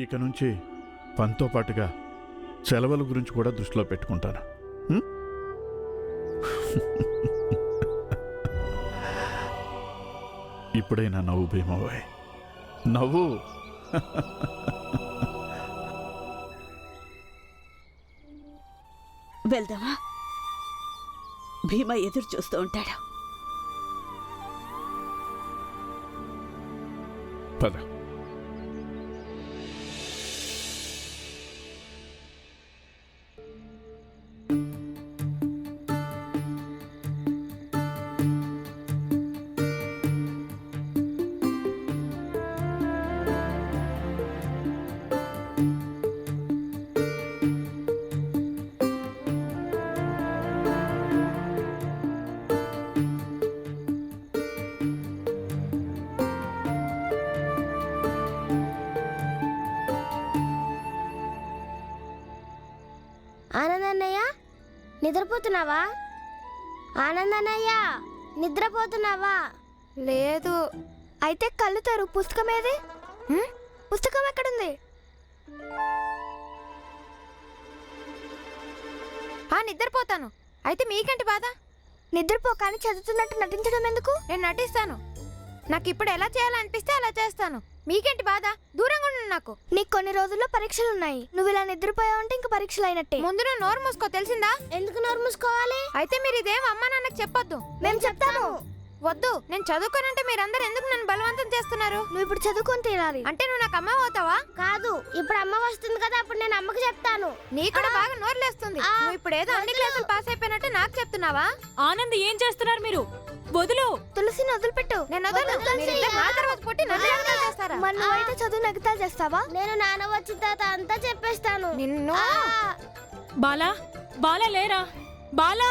ఇక నుంచి పనితో పాటుగా సెలవుల గురించి కూడా దృష్టిలో పెట్టుకుంటాను. ఇప్పుడైనా నవ్వు భీమవ్వాయి, నవ్వు. వెళ్దామా? భీమా ఎదురు చూస్తూ ఉంటాడు. పద. ఆనందన్నయ్య, నిద్రపోతున్నావా? ఆనందన్నయ్య, నిద్రపోతున్నావా? లేదు. అయితే కళ్ళు తెరు. పుస్తకం ఏది? పుస్తకం ఎక్కడుంది? నిద్రపోతాను. అయితే మీకేంటి బాధ? నిద్రపో, కానీ చదువుతున్నట్టు నటించడం ఎందుకు? నేను నటిస్తాను. నాకు ఇప్పుడు ఎలా చేయాలనిపిస్తే అలా చేస్తాను. మీకేంటి బాధ? దూరంగా ఉండండి నాకు. నీకు కొన్ని రోజుల్లో పరీక్షలు ఉన్నాయి. నువ్వు ఇలా నిద్రపోయావంటే ఇంక పరీక్షలు అయినట్టే. ముందు నువ్వు నోరు మూసుకో, తెలిసిందా? ఎందుకు నోరు మూసుకోవాలి? అయితే మీరు ఇదేం అమ్మా నాన్నకు చెప్పొద్దు. మేము చెప్తాము. వద్దు, నేను చదువుకోనంటే మీరందరూ ఎందుకు నన్ను బలవంతం చేస్తున్నారు? నువ్వు ఇప్పుడు చదువుకొని తీరాలి. అంటే నువ్వు నాకు అమ్మ అవుతావా? కాదు, ఇప్పుడు అమ్మ వస్తుంది కదా, అప్పుడు నేను అమ్మకి చెప్తాను. నీ కూడా బాగా నోరులేస్తుంది. నువ్వు ఇప్పుడు ఏదో అన్ని క్లాసులు పాస్ అయిపోయినట్టు నాకు చెప్తున్నావా? ఆనంద్, ఏం చేస్తున్నారు మీరు? వదులు. తులసిని వదిలిపెట్టు. నేను వదలను. మీరిద్దరు నా తర్వాత పుట్టి నన్ను ఎగతాళి చేస్తారా? మరి నువ్వైతే చదువు నగతాలు చేస్తావా? నేను నాన్న వచ్చిన తర్వాత అంతా చెప్పేస్తాను. నిన్ను బాలా, బాలా లేరా? బాలా,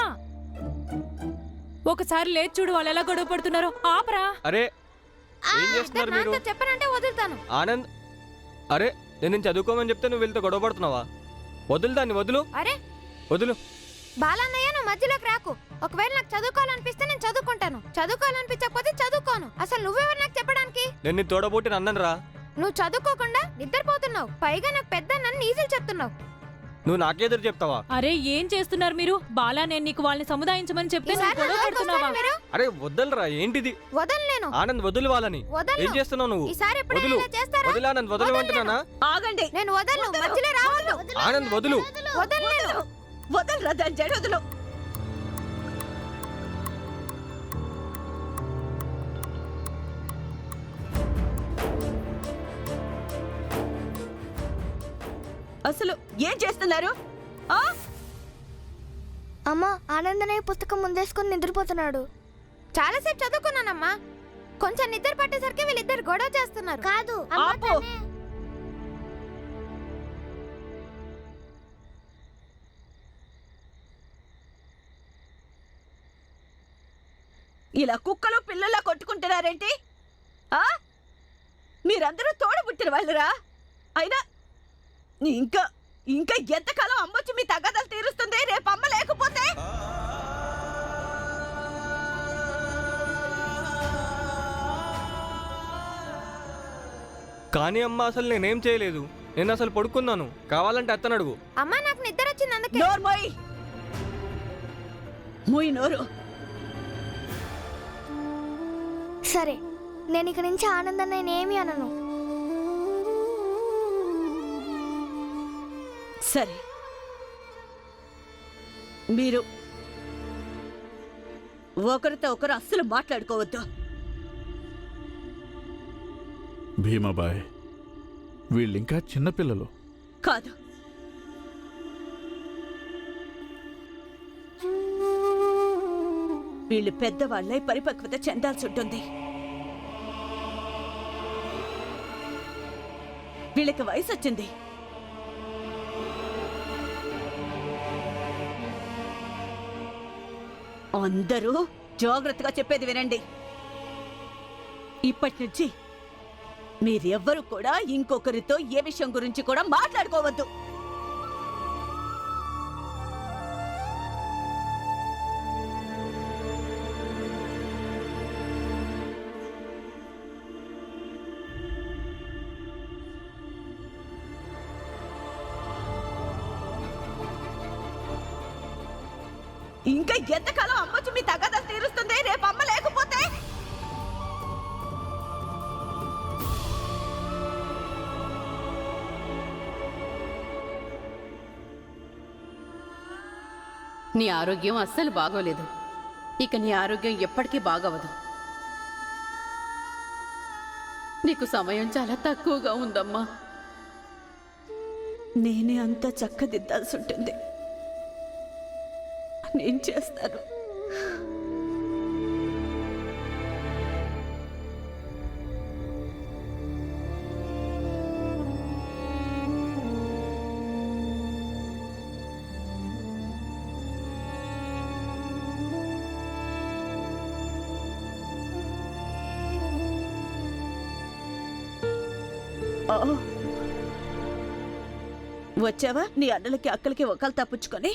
ఒకసారి లేచి చూడు, వాళ్ళు ఎలా గొడవ పడుతున్నారో. ఆపరా. అరే, ఏం చేస్తున్నారు మీరు? నాతో చెప్పనంటే వదులుతాను. ఆనంద్, అరే నేను చదువుకోమని చెప్తే నువ్వు వెళ్తే గొడవ పడుతున్నావా? వదులు దాన్ని, వదులు. అరే వదులు. బాలన్నయ్య, నువ్వు మధ్యలోకి రాకు. ఒకవేళ నాకు చదువుకోవాలనిపిస్తే నేను చదువుకుంటాను, చదువుకోవాలనిపించకపోతే చదువుకోను. అసలు నువ్వెవరు నాకు చెప్పడానికి? నేను నీ తోడబోటి అన్నను రా. నువ్వు చదువుకోకుండా నిద్రపోతున్నావు, పైగా నాకు పెద్ద నన్ను ఈజీలు చెప్తున్నావు. నువ్వు నాకెదురు చెప్తావా? అరే, ఏం చేస్తున్నారు మీరు? బాలా, నేను నీకు వాళ్ళని సముదాయించమని చెప్తే నువ్వు ఈసారి నా గొడవ జోలికి పడుతున్నావా? వస్తారా మీరు? అరే వదలరా, ఏంటిది? వదలలేను. ఆనంద్, వదులు వాళ్ళని. వదలను. ఏం చేస్తున్నావు నువ్వు? ఈసారి ఎప్పుడైనా వదులు. ఇలా చేస్తారా? వదిలా, నన్ను వదలమంటున్నానా? ఆగండి. నేను వదలను. మధ్యలో రావద్దు. ఆనంద్, వదులు. వదలలేను. వదలరా దాని జడదులు. అసలు ఏం చేస్తున్నారు? అమ్మ, ఆనందనయ్య పుస్తకం ముందేసుకొని నిద్రపోతున్నాడు. చాలాసేపు చదువుకున్నానమ్మా. కొంచెం నిద్ర పట్టేసరికి వీళ్ళిద్దరు గొడవ చేస్తున్నారు. కాదు, ఆపు. ఇలా కుక్కలు పిల్లల్లా కొట్టుకుంటున్నారేంటి? మీరందరూ తోడబుట్టిన వాళ్ళరా? అయినా ఇంకా ఇంకా ఎంతకాలం అమ్మొచ్చి మీ తగాదాలు తీరుస్తుంది? రేపు అమ్మ లేకపోతే కానీ అమ్మ, అసలు నేనేం చేయలేదు. నేను అసలు పడుకున్నాను. కావాలంటే అత్తను అడుగు. అమ్మా, నాకు నిద్ర వచ్చింది అందుకే. నోరు మోయ్. మోయ్ నోరు. సరే, నేను ఇక నుంచి ఆనందన్నయ్యని ఏమీ అనను. సరే, మీరు ఒకరితో ఒకరు అస్సలు మాట్లాడుకోవద్దు. భీమాబాయ్, వీళ్ళింకా చిన్నపిల్లలు. కాదు, వీళ్ళు పెద్దవాళ్ళై పరిపక్వత చెందాల్సి ఉంటుంది. వీళ్ళకి వయసు వచ్చింది. అందరూ జాగ్రత్తగా చెప్పేది వినండి. ఇప్పటి నుంచి మీరెవ్వరూ కూడా ఇంకొకరితో ఏ విషయం గురించి కూడా మాట్లాడుకోవద్దు. ఇంకా ఎంతకాలం అమ్మొచ్చి మీ తగాదాలు తీరుస్తుంది రేపు అమ్మ లేకపోతే? నీ ఆరోగ్యం అస్సలు బాగోలేదు. ఇక నీ ఆరోగ్యం ఎప్పటికీ బాగవదు. నీకు సమయం చాలా తక్కువగా ఉందమ్మా. నేనే అంతా చక్కదిద్దాల్సి ఉంటుంది. నేను చేస్తాను. ఆ. వచ్చావా నీ అన్నలకి అక్కలకి ఒకళ్ళు తప్పించుకొని?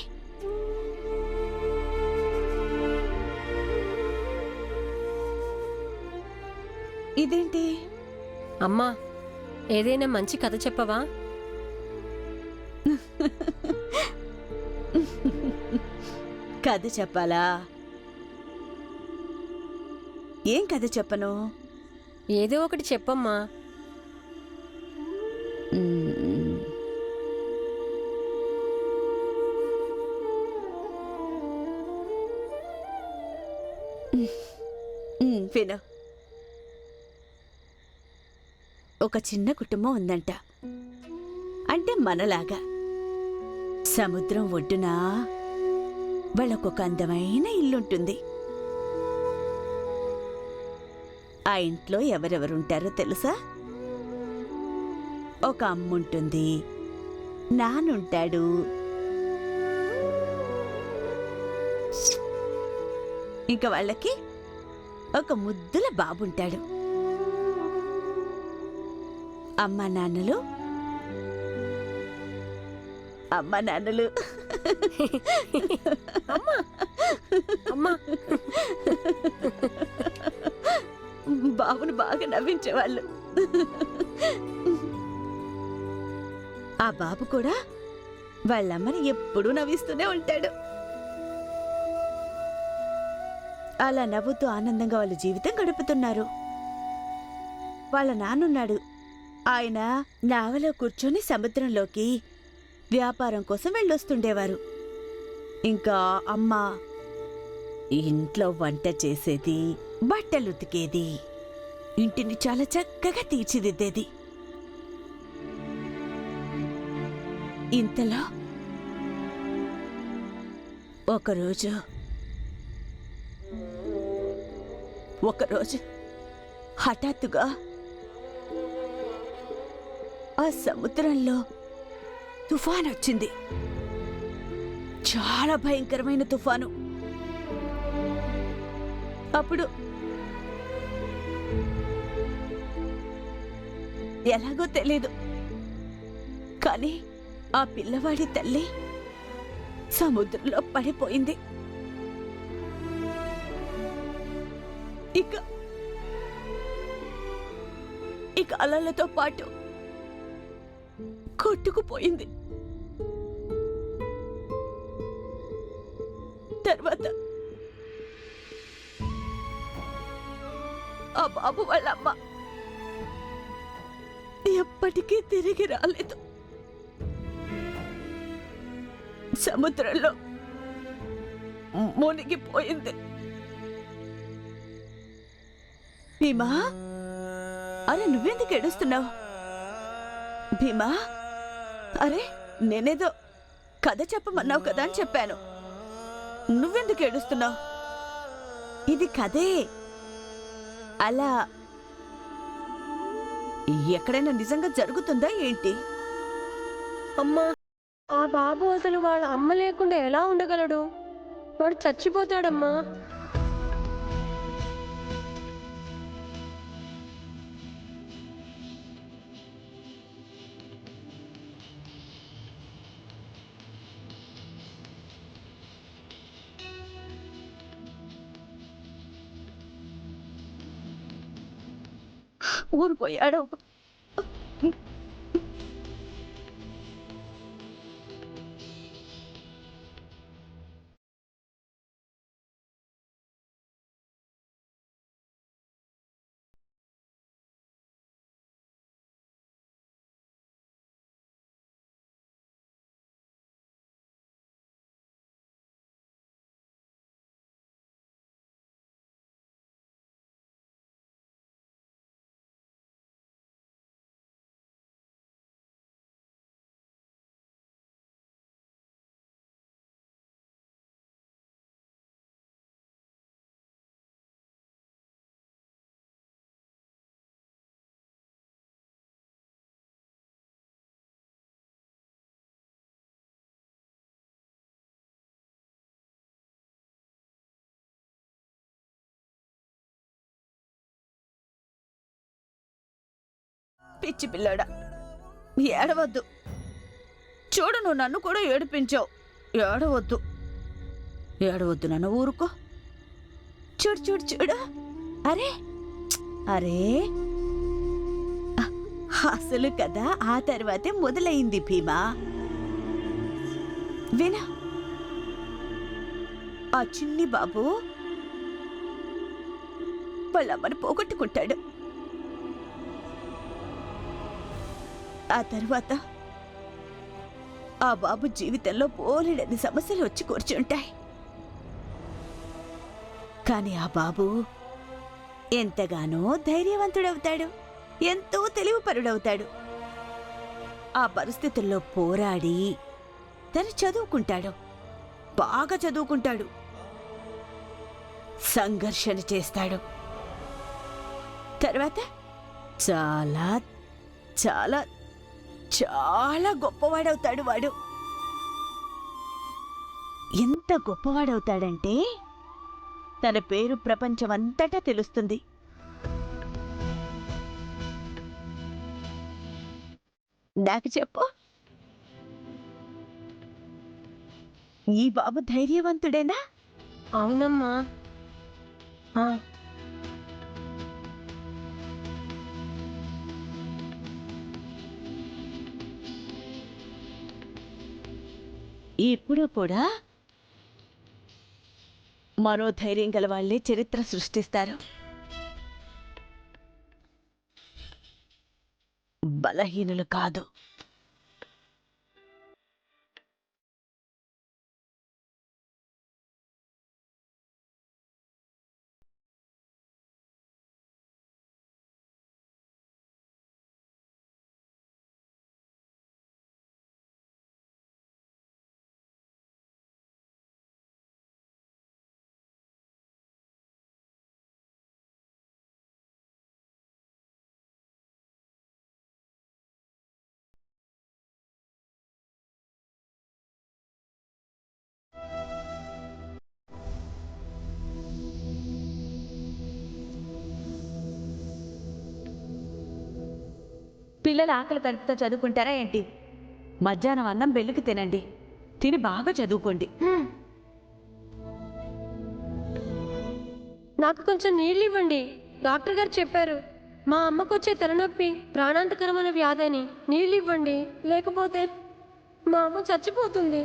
ఇదేంటి? అమ్మా, ఏదైనా మంచి కథ చెప్పవా? కథ చెప్పాలా? ఏం కథ చెప్పను? ఏదో ఒకటి చెప్పమ్మా. మ్మ్. విను. ఒక చిన్న కుటుంబం ఉందంట. అంటే మనలాగా సముద్రం ఒడ్డున వాళ్ళకొక అందమైన ఇల్లుంటుంది. ఆ ఇంట్లో ఎవరెవరుంటారో తెలుసా? ఒక అమ్ముంటుంది, నానుంటాడు, ఇంకా వాళ్ళకి ఒక ముద్దుల బాబుంటాడు. అమ్మా నాన్నలు అమ్మా, బాబును బాగా నవ్వించేవాళ్ళు. ఆ బాబు కూడా వాళ్ళమ్మని ఎప్పుడూ నవ్విస్తూనే ఉంటాడు. అలా నవ్వుతూ ఆనందంగా వాళ్ళ జీవితం గడుపుతున్నారు. వాళ్ళ నాన్నున్నాడు. ఆయన నావలో కూర్చొని సముద్రంలోకి వ్యాపారం కోసం వెళ్ళొస్తుండేవారు. ఇంకా అమ్మ ఇంట్లో వంట చేసేది, బట్టలు ఉతికేది, ఇంటిని చాలా చక్కగా తీర్చిదిద్దేది. ఇంతలో ఒకరోజు హఠాత్తుగా ఆ సముద్రంలో తుఫాను వచ్చింది. చాలా భయంకరమైన తుఫాను. అప్పుడు ఎలాగో తెలీదు కానీ ఆ పిల్లవాడి తల్లి సముద్రంలో పడిపోయింది. ఇక అలలతో పాటు కొట్టుకుపోయింది. తర్వాత ఆ బాబు వాళ్ళ అమ్మ ఎప్పటికీ తిరిగి రాలేదు. సముద్రంలో మునిగిపోయింది. భీమా, అరే నువ్వెందుకు ఏడుస్తున్నావు? భీమా, అరే నేనేదో కథ చెప్పమన్నావు కదా అని చెప్పాను. నువ్వెందుకు ఏడుస్తున్నావు? ఇది కథే. అలా ఎక్కడైనా నిజంగా జరుగుతుందా ఏంటి? అమ్మా, ఆ బాబు అసలు వాళ్ళ అమ్మ లేకుండా ఎలా ఉండగలడు? వాడు చచ్చిపోతాడమ్మా. ఊరిపోయాడు. పిచ్చి పిల్లాడా, ఏడవద్దు. చూడు, నువ్వు నన్ను కూడా ఏడిపించావు. ఏడవద్దు, ఏడవద్దు నాన్న, ఊరుకో. చూడు చూడు చూడు. అరే అరే, అసలు కదా ఆ తర్వాతే మొదలైంది భీమా. వినా, ఆ చిన్ని బాబు వాళ్ళమ్మని పోగొట్టుకుంటాడు. ఆ తర్వాత ఆ బాబు జీవితంలో పోలేడని సమస్యలు వచ్చి కూర్చుంటాయి. కానీ ఆ బాబు ఎంతగానో ధైర్యవంతుడవుతాడు, ఎంతో తెలివిపరుడవుతాడు. ఆ పరిస్థితుల్లో పోరాడి తను చదువుకుంటాడు, బాగా చదువుకుంటాడు, సంఘర్షణ చేస్తాడు. తర్వాత చాలా చాలా చాలా గొప్పవాడవుతాడు. వాడు ఎంత గొప్పవాడవుతాడంటే తన పేరు ప్రపంచమంతటా తెలుస్తుంది. నాకు చెప్పు, ఈ బాబు ధైర్యవంతుడేనా? అవునమ్మా. ఆ, ఇప్పుడు కూడా మరో ధైర్యం గల వాళ్ళే చరిత్ర సృష్టిస్తారు. బలహీనులు కాదు. పిల్లలు ఆకలి తలుపుతో చదువుకుంటారా ఏంటి? మధ్యాహ్నం అన్నం బెల్లుకి తినండి, తిని బాగా చదువుకోండి. నాకు కొంచెం నీళ్ళు ఇవ్వండి. డాక్టర్ గారు చెప్పారు మా అమ్మకు వచ్చే తలనొప్పి ప్రాణాంతకరమైన వ్యాధని. నీళ్ళు ఇవ్వండి, లేకపోతే మా అమ్మ చచ్చిపోతుంది.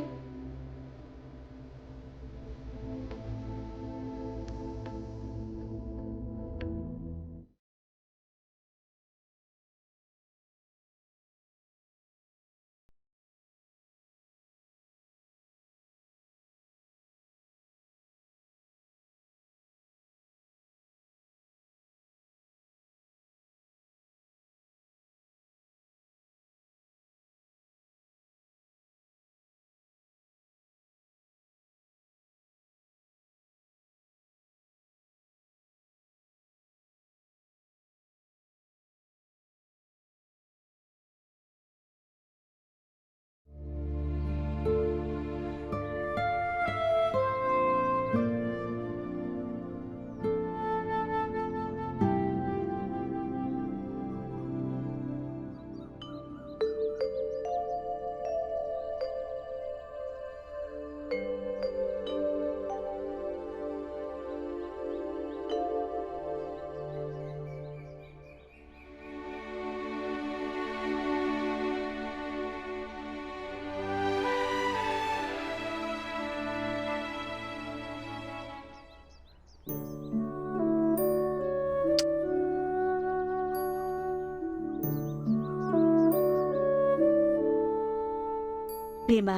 భీమా,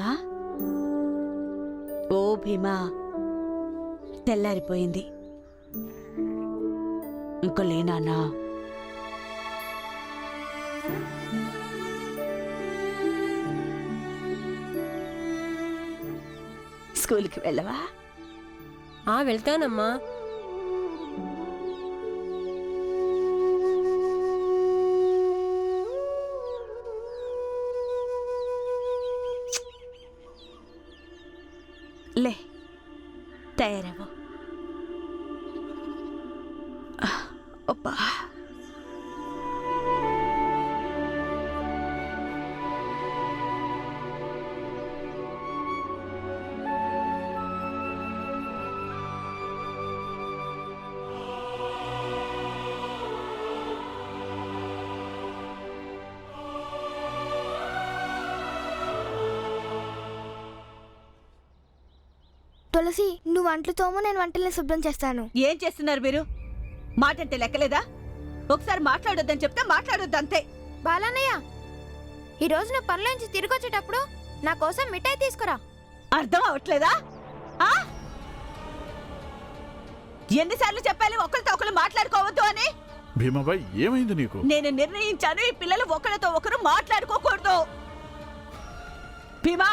ఓ భీమా, తెల్లారిపోయింది. ఇంకో లేనానా? స్కూల్కి వెళ్ళవా? వెళ్తానమ్మా. లే, తయారవు. అబ్బా, తులసి నువ్వు అంట్లు తోము, నేను వంటల్ని శుభ్రం చేస్తాను. ఏం చేస్తున్నారు మీరు? మాట అంటే లెక్కలేదా? ఒకసారి మాట్లాడొద్దని చెప్తే మాట్లాడొద్దు అంతే. బాలన్నయ్య, ఈ రోజు నువ్వు పనిలోంచి తిరిగి వచ్చేటప్పుడు నా కోసం మిఠాయి తీసుకురా. అర్థం అవట్లేదా? ఆ? ఎన్నిసార్లు చెప్పాలి ఒకరితో ఒకరు మాట్లాడుకోవద్దు అని? భీమాబాయ్ ఏమైంది నీకు? నేను నిర్ణయించాను, ఈ పిల్లలు ఒకరితో ఒకరు మాట్లాడుకోకూడదు. భీమా,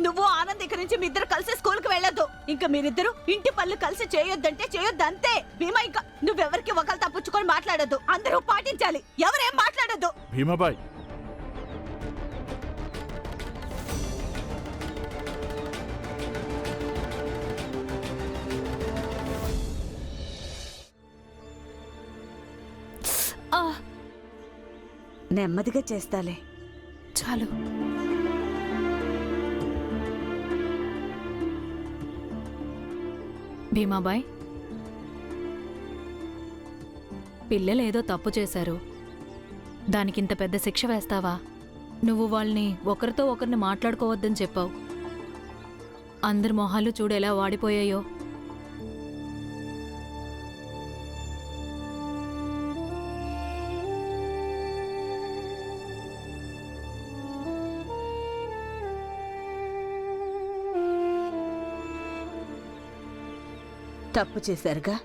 నువ్వు ఆనంద్ ఇక్కడి నుంచి మీ ఇద్దరు కలిసి స్కూల్ కి వెళ్ళొద్దు. ఇంకా మీరిద్దరు ఇంటి పనులు కలిసి చేయొద్దంటే చేయొద్దు అంతే. భీమా, ఇంకా నువ్వెవరికి ఒకరు తప్పుచ్చుకొని మాట్లాడొద్దు. అందరూ పాటించాలి, ఎవరేం మాట్లాడొద్దు. భీమాబాయ్ నెమ్మదిగా చేస్తాలే. చాలు. భీమాబాయ్, పిల్లలు ఏదో తప్పు చేశారు, దానికింత పెద్ద శిక్ష వేస్తావా? నువ్వు వాళ్ళని ఒకరితో ఒకరిని మాట్లాడుకోవద్దని చెప్పావు. అందరి మొహాలు చూడు ఎలా వాడిపోయాయో. తప్పు చేశారుగా,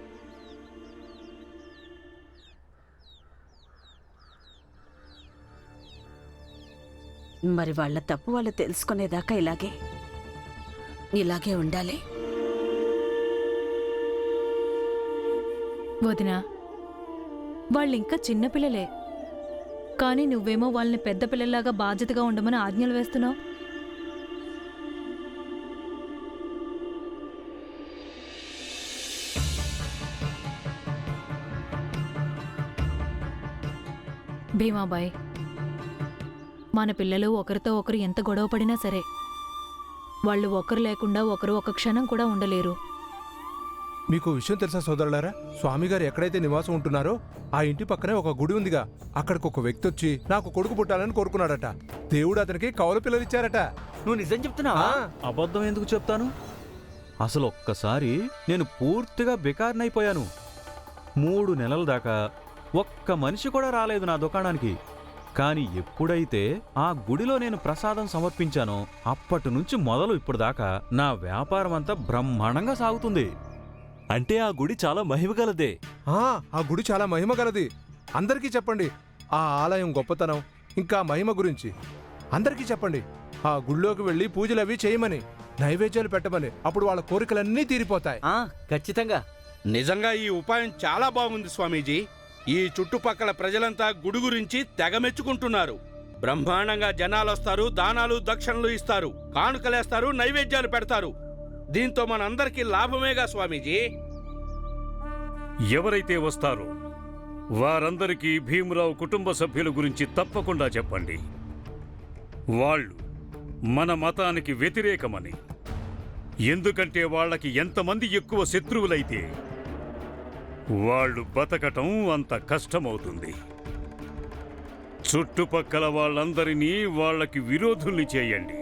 మరి వాళ్ళ తప్పు వాళ్ళు తెలుసుకునేదాకా ఇలాగే ఉండాలి. వదినా, వాళ్ళింకా చిన్నపిల్లలే, కానీ నువ్వేమో వాళ్ళని పెద్ద పిల్లల్లాగా బాధ్యతగా ఉండమని ఆజ్ఞలు వేస్తున్నావు. భీమాబాయ్, మన పిల్లలు ఒకరితో ఒకరు ఎంత గొడవ పడినా సరే వాళ్ళు ఒకరు లేకుండా ఒకరు ఒక క్షణం కూడా ఉండలేరు. మీకు విషయం తెలుసా సోదరులారా? స్వామిగారు ఎక్కడైతే నివాసం ఉంటున్నారో ఆ ఇంటి పక్కనే ఒక గుడి ఉందిగా. అక్కడికి ఒక వ్యక్తి వచ్చి నాకు కొడుకు పుట్టాలని కోరుకున్నాడట. దేవుడు అతనికి కౌలు పిల్లలు ఇచ్చారట. నువ్వు నిజం చెప్తున్నావా? అబద్ధం ఎందుకు చెప్తాను? అసలు ఒక్కసారి నేను పూర్తిగా బెకార్నైపోయాను. 3 నెలల దాకా ఒక్క మనిషి కూడా రాలేదు నా దుకాణానికి. కానీ ఎప్పుడైతే ఆ గుడిలో నేను ప్రసాదం సమర్పించానో అప్పటి నుంచి మొదలు ఇప్పుడు దాకా నా వ్యాపారం అంతా బ్రహ్మాండంగా సాగుతుంది. అంటే ఆ గుడి చాలా మహిమగలదే. ఆ గుడి చాలా మహిమ గలది. అందరికీ చెప్పండి ఆ ఆలయం గొప్పతనం ఇంకా మహిమ గురించి. అందరికీ చెప్పండి ఆ గుడిలోకి వెళ్ళి పూజలవి చేయమని, నైవేద్యాలు పెట్టమని. అప్పుడు వాళ్ళ కోరికలన్నీ తీరిపోతాయి. ఖచ్చితంగా. నిజంగా ఈ ఉపాయం చాలా బాగుంది స్వామీజీ. ఈ చుట్టుపక్కల ప్రజలంతా గుడి గురించి తెగ మెచ్చుకుంటున్నారు. బ్రహ్మాండంగా జనాలొస్తారు, దానాలు దక్షిణలు ఇస్తారు, కానుకలేస్తారు, నైవేద్యాలు పెడతారు. దీంతో మనందరికీ లాభమేగా స్వామీజీ. ఎవరైతే వస్తారో వారందరికీ భీమరావు కుటుంబ సభ్యుల గురించి తప్పకుండా చెప్పండి. వాళ్ళు మన మతానికి వ్యతిరేకమని. ఎందుకంటే వాళ్ళకి ఎంతమంది ఎక్కువ శత్రువులైతే వాళ్ళు బతకటం అంత కష్టమవుతుంది. చుట్టుపక్కల వాళ్ళందరినీ వాళ్ళకి విరోధుల్ని చేయండి.